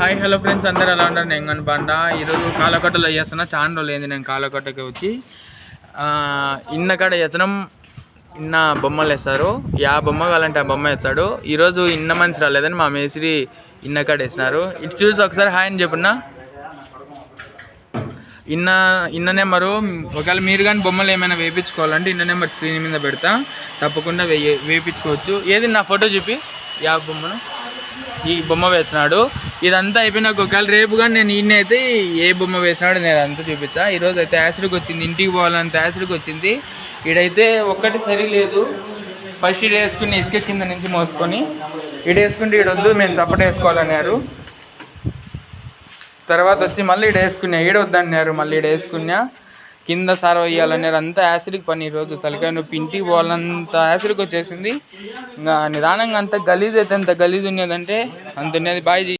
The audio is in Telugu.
హాయ్ హలో ఫ్రెండ్స్, అందరూ ఎలా ఉంటారు? నేను కానీ బండ ఈరోజు కాలకట్టలో చేస్తున్నా. చాలా రోజులు అయింది నేను కాలకట్టకి వచ్చి. ఇన్నకాడ చేస్తున్నాం. ఇన్న బొమ్మలు వేస్తారు. యా బొమ్మ కావాలంటే ఆ బొమ్మ వేస్తాడు. ఈరోజు ఇన్న మనిషి రాలేదని మా మేస్త్రి ఇన్నకాడ వేసినారు. ఇటు చూసి ఒకసారి హాయ్ అని చెప్పున్నా. ఇన్న నెంబరు, ఒకవేళ మీరు కానీ బొమ్మలు ఏమైనా వేయించుకోవాలంటే ఇన్న నెంబర్ స్క్రీన్ మీద పెడతా, తప్పకుండా వేయించుకోవచ్చు. ఏది నా ఫోటో చూపి యా బొమ్మను, ఈ బొమ్మ వేస్తున్నాడు. ఇదంతా అయిపోయినాక ఒకవేళ రేపు కానీ నేను ఈయన అయితే ఏ బొమ్మ వేసినాడు నేను అదంతా చూపిస్తా. ఈరోజు అయితే యాసిడ్కి వచ్చింది, ఇంటికి పోవాలంత యాసిడ్కి వచ్చింది. ఈడైతే ఒక్కటి సరి లేదు. ఫస్ట్ ఈడ వేసుకుని ఇసుక కింద నుంచి మోసుకొని ఈడ వేసుకుంటే ఈడొద్దు, మేము సపోర్ట్ వేసుకోవాలన్నారు. తర్వాత వచ్చి మళ్ళీ ఈడ వేసుకున్నా, ఈడ వద్దన్నారు. మళ్ళీ ఈడ వేసుకున్నా, కింద సారవ వేయాలన్నారు. అంతా యాసిడ్కి పని. ఈరోజు తలకాయ నొప్పి, ఇంటికి పోవాలంత యాసిడ్కి వచ్చేసింది. ఇంకా నిదానంగా అంత గలీజ్ అయితే ఎంత గలీజ్ ఉన్నదంటే అంత ఉన్నది. బాయ్.